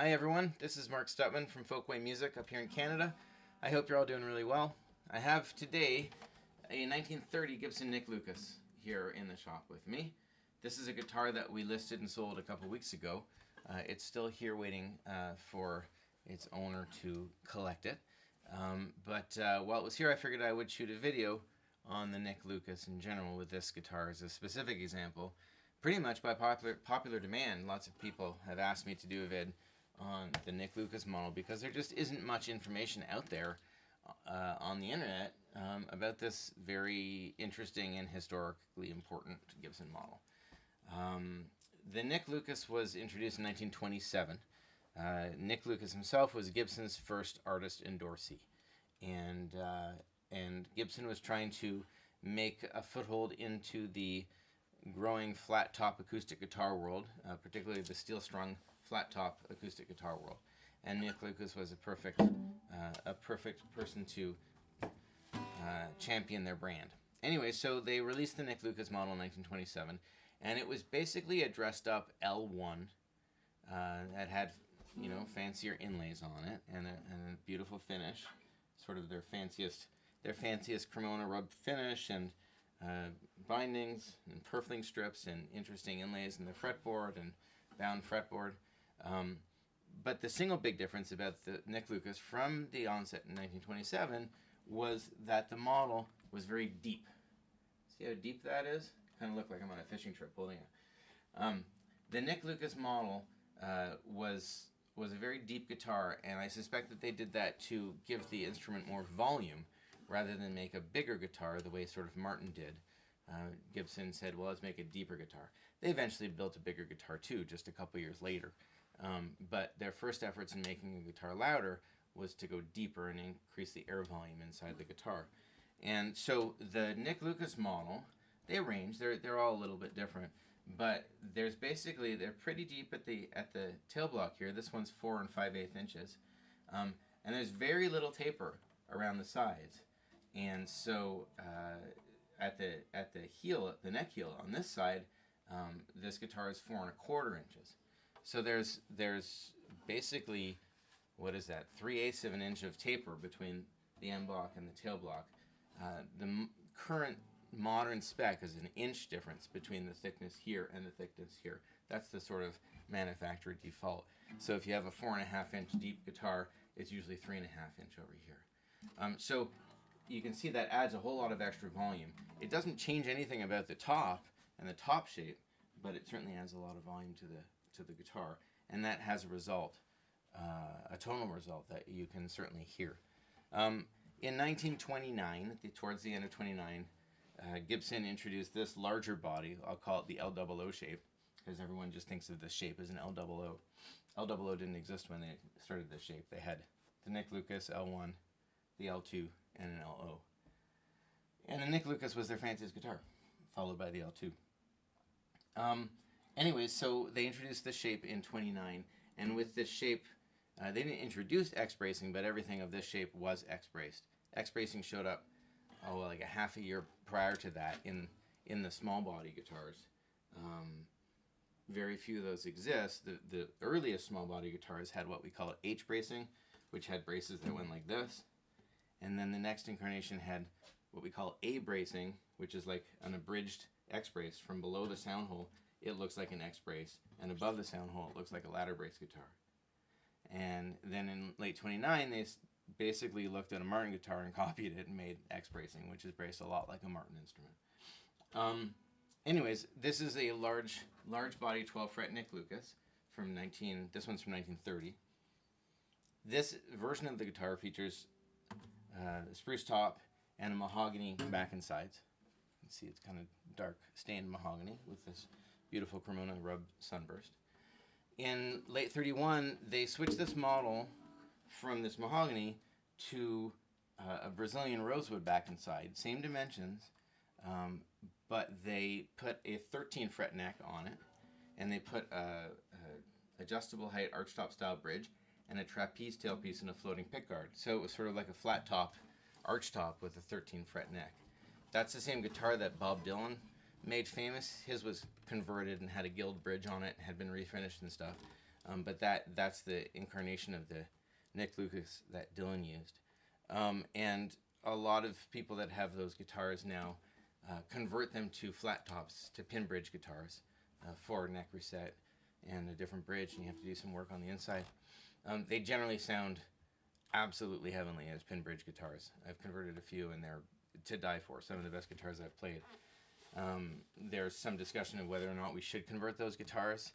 Hi everyone, this is Mark Stutman from Folkway Music up here in Canada. I hope you're all doing really well. I have today a 1930 Gibson Nick Lucas here in the shop with me. This is a guitar that we listed and sold a couple weeks ago. It's still here waiting for its owner to collect it. But while it was here, I figured I would shoot a video on the Nick Lucas in general with this guitar as a specific example. Pretty much by popular demand, lots of people have asked me to do a vid on the Nick Lucas model because there just isn't much information out there on the internet about this very interesting and historically important Gibson model. The Nick Lucas was introduced in 1927. Nick Lucas himself was Gibson's first artist endorsee, and Gibson was trying to make a foothold into the growing flat top acoustic guitar world, particularly the steel strung flat top acoustic guitar world. And Nick Lucas was a perfect person to champion their brand. Anyway, so they released the Nick Lucas model in 1927, and it was basically a dressed up L1 that had fancier inlays on it and a beautiful finish, sort of their fanciest Cremona rub finish, and bindings and purfling strips and interesting inlays in the fretboard and bound fretboard. But the single big difference about the Nick Lucas from the onset in 1927 was that the model was very deep. See how deep that is? Kind of look like I'm on a fishing trip holding it. The Nick Lucas model was a very deep guitar, and I suspect that they did that to give the instrument more volume rather than make a bigger guitar the way sort of Martin did. Gibson said, well, let's make a deeper guitar. They eventually built a bigger guitar too, just a couple years later. But their first efforts in making a guitar louder was to go deeper and increase the air volume inside the guitar. And so the Nick Lucas model, they range. They're all a little bit different, but they're pretty deep at the tail block here. This one's 4 5/8 inches, and there's very little taper around the sides. And so at the heel, the neck heel on this side, this guitar is 4 1/4 inches. So there's basically, what is that, 3/8 of an inch of taper between the end block and the tail block. The current modern spec is an inch difference between the thickness here and the thickness here. That's the sort of manufacturer default. So if you have a 4 1/2 inch deep guitar, it's usually 3 1/2 inch over here. So you can see that adds a whole lot of extra volume. It doesn't change anything about the top and the top shape, but it certainly adds a lot of volume to the guitar, and that has a result, a tonal result that you can certainly hear. In 1929, towards the end of 29, Gibson introduced this larger body. I'll call it the L00 shape, because everyone just thinks of this shape as an L00. L00 didn't exist when they started this shape. They had the Nick Lucas L1, the L2, and an LO. And the Nick Lucas was their fanciest guitar, followed by the L2. Anyways, so they introduced this shape in 29, and with this shape, they didn't introduce X-bracing, but everything of this shape was X-braced. X-bracing showed up, like a half a year prior to that in the small body guitars. Very few of those exist. The earliest small body guitars had what we call H-bracing, which had braces that went like this. And then the next incarnation had what we call A-bracing, which is like an abridged X-brace. From below the sound hole, it looks like an X-brace, and above the sound hole, it looks like a ladder brace guitar. And then in late 29, they basically looked at a Martin guitar and copied it and made X-bracing, which is braced a lot like a Martin instrument. Anyways, this is a large body 12 fret Nick Lucas this one's from 1930. This version of the guitar features a spruce top and a mahogany back and sides. You can see it's kind of dark stained mahogany with this beautiful Cremona rub sunburst. In late 31, they switched this model from this mahogany to a Brazilian rosewood back and side, same dimensions, but they put a 13 fret neck on it, and they put a adjustable height archtop style bridge and a trapeze tailpiece and a floating pickguard. So it was sort of like a flat top archtop with a 13 fret neck. That's the same guitar that Bob Dylan made famous. His was converted and had a gilt bridge on it, had been refinished and stuff. But that's the incarnation of the Nick Lucas that Dylan used. And a lot of people that have those guitars now convert them to flat tops, to pin bridge guitars, for neck reset and a different bridge, and you have to do some work on the inside. They generally sound absolutely heavenly as pin bridge guitars. I've converted a few, and they're to die for. Some of the best guitars I've played. There's some discussion of whether or not we should convert those guitars.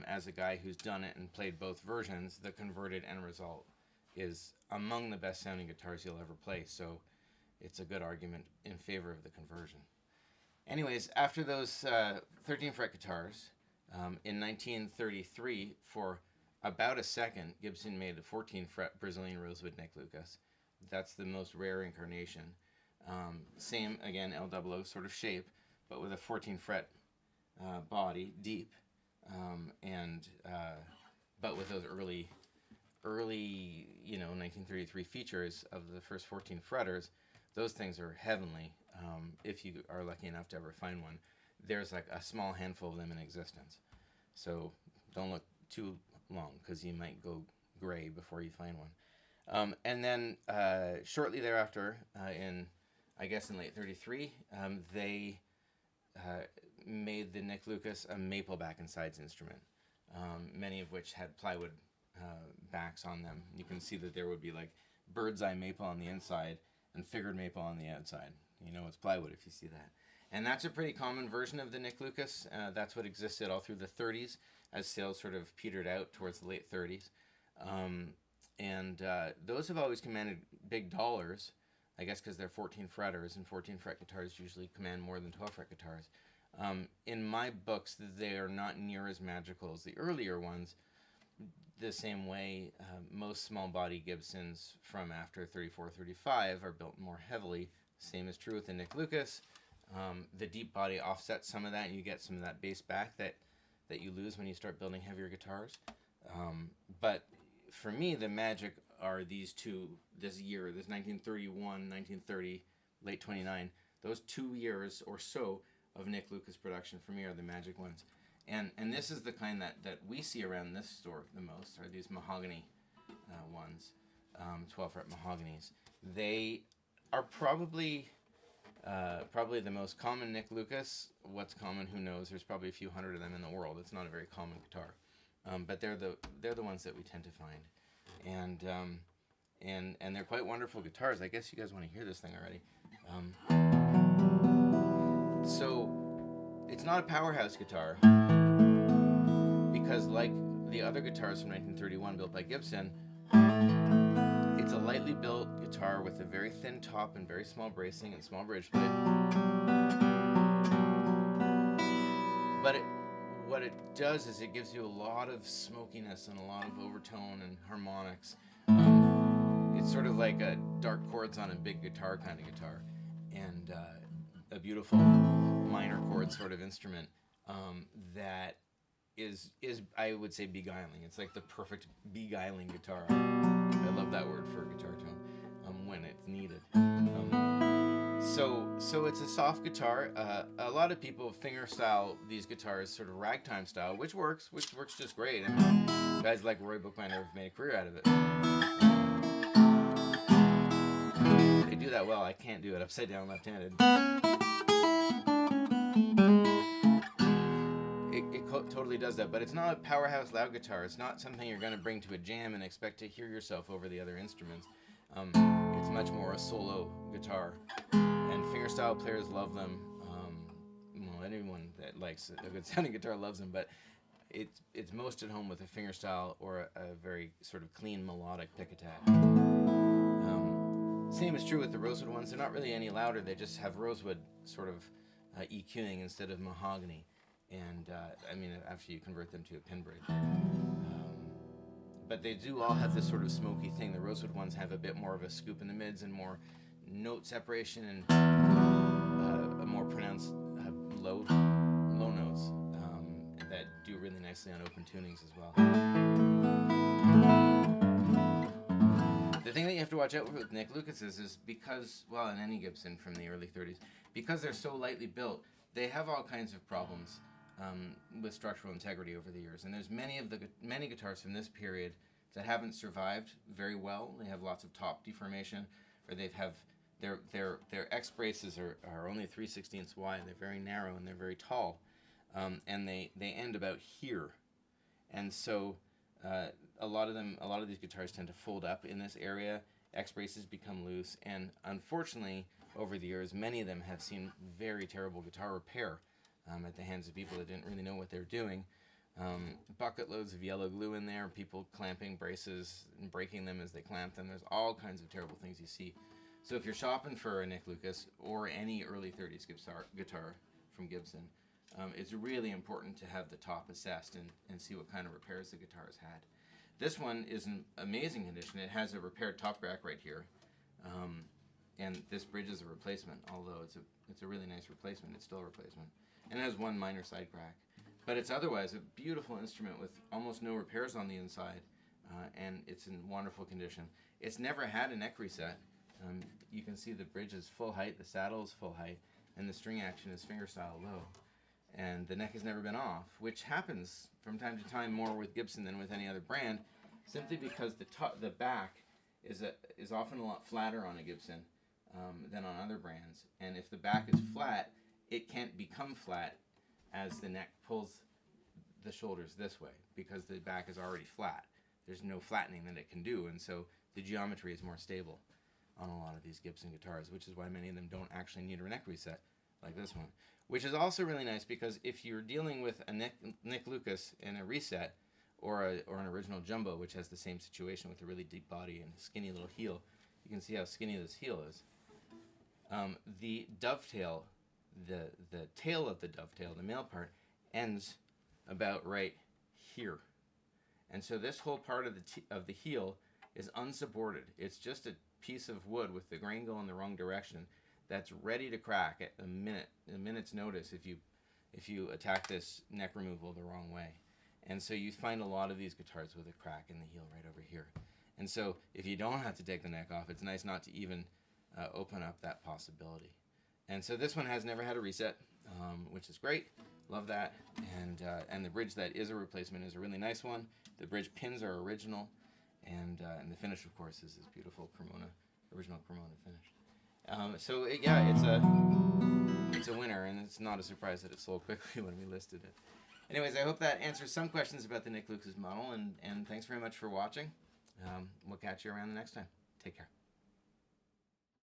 As a guy who's done it and played both versions, the converted end result is among the best sounding guitars you'll ever play, so it's a good argument in favor of the conversion. Anyways, after those 13 fret guitars, in 1933, for about a second, Gibson made a 14 fret Brazilian rosewood Nick Lucas. That's the most rare incarnation. Same, again, L00 sort of shape, but with a 14 fret body, deep, but with those early 1933 features of the first 14 fretters. Those things are heavenly, if you are lucky enough to ever find one. There's like a small handful of them in existence, so don't look too long, because you might go gray before you find one. And then shortly thereafter, in late 33, they made the Nick Lucas a maple back and sides instrument, many of which had plywood backs on them. You can see that there would be like bird's eye maple on the inside and figured maple on the outside. You know it's plywood if you see that. And that's a pretty common version of the Nick Lucas. That's what existed all through the 30s as sales sort of petered out towards the late 30s. Those have always commanded big dollars, I guess because they're 14 fretters, and 14 fret guitars usually command more than 12 fret guitars. In my books, they are not near as magical as the earlier ones. The same way most small body Gibsons from after 34, 35 are built more heavily. Same is true with the Nick Lucas. The deep body offsets some of that, and you get some of that bass back that you lose when you start building heavier guitars. But for me, the magic are these two, this 1931, 1930, late 29, those 2 years or so of Nick Lucas production for me are the magic ones. And this is the kind that we see around this store the most, are these mahogany ones, 12 fret mahoganies. They are probably the most common Nick Lucas. What's common, who knows? There's probably a few hundred of them in the world. It's not a very common guitar, but they're the ones that we tend to find, and they're quite wonderful guitars. I guess you guys want to hear this thing already. So it's not a powerhouse guitar, because like the other guitars from 1931 built by Gibson, it's a lightly built guitar with a very thin top and very small bracing and small bridge plate. But what it does is it gives you a lot of smokiness and a lot of overtone and harmonics. It's sort of like a dark chords on a big guitar kind of guitar, and a beautiful minor chord sort of instrument that is I would say beguiling. It's like the perfect beguiling guitar. I love that word for a guitar tone when it's needed. So it's a soft guitar. A lot of people fingerstyle these guitars sort of ragtime style, which works just great. I mean, guys like Roy Bookbinder have made a career out of it. They do that well. I can't do it upside down left-handed. It totally does that, but it's not a powerhouse loud guitar. It's not something you're going to bring to a jam and expect to hear yourself over the other instruments. It's much more a solo guitar, and fingerstyle players love them. Well, anyone that likes a good sounding guitar loves them, but it's most at home with a fingerstyle or a very sort of clean melodic pick attack. Same is true with the rosewood ones. They're not really any louder. They just have rosewood sort of EQing instead of mahogany. And after you convert them to a pin bridge. But they do all have this sort of smoky thing. The rosewood ones have a bit more of a scoop in the mids and more note separation and a more pronounced low notes that do really nicely on open tunings as well. The thing that you have to watch out with Nick Lucas is because, well, in any Gibson from the early 30s, because they're so lightly built, they have all kinds of problems. with structural integrity over the years. And there's many guitars from this period that haven't survived very well. They have lots of top deformation, or they have their X braces are only 3/16 wide. They're very narrow and they're very tall, and they end about here, and so a lot of these guitars tend to fold up in this area. X braces become loose, and unfortunately, over the years, many of them have seen very terrible guitar repair at the hands of people that didn't really know what they were doing. Bucket loads of yellow glue in there, people clamping braces and breaking them as they clamp them. There's all kinds of terrible things you see. So if you're shopping for a Nick Lucas or any early 30s guitar from Gibson, it's really important to have the top assessed and see what kind of repairs the guitar has had. This one is in amazing condition. It has a repaired top rack right here, and this bridge is a replacement. Although it's a really nice replacement, it's still a replacement, and it has one minor side crack. But it's otherwise a beautiful instrument with almost no repairs on the inside, and it's in wonderful condition. It's never had a neck reset. You can see the bridge is full height, the saddle is full height, and the string action is fingerstyle low. And the neck has never been off, which happens from time to time more with Gibson than with any other brand, simply because the back is often a lot flatter on a Gibson than on other brands. And if the back is flat, it can't become flat as the neck pulls the shoulders this way, because the back is already flat. There's no flattening that it can do, and so the geometry is more stable on a lot of these Gibson guitars, which is why many of them don't actually need a neck reset like this one. Which is also really nice, because if you're dealing with a Nick Lucas in a reset or an original jumbo, which has the same situation with a really deep body and a skinny little heel, you can see how skinny this heel is. The dovetail, the tail of the dovetail, the male part, ends about right here, and so this whole part of the heel is unsupported. It's just a piece of wood with the grain going the wrong direction that's ready to crack at a minute's notice if you attack this neck removal the wrong way. And so you find a lot of these guitars with a crack in the heel right over here. And so if you don't have to take the neck off, it's nice not to even open up that possibility. And so this one has never had a reset, which is great. Love that. And the bridge that is a replacement is a really nice one. The bridge pins are original, and the finish, of course, is this beautiful original Cremona finish. It's a winner, and it's not a surprise that it sold quickly when we listed it. Anyways, I hope that answers some questions about the Nick Lucas model, and thanks very much for watching. We'll catch you around the next time. Take care.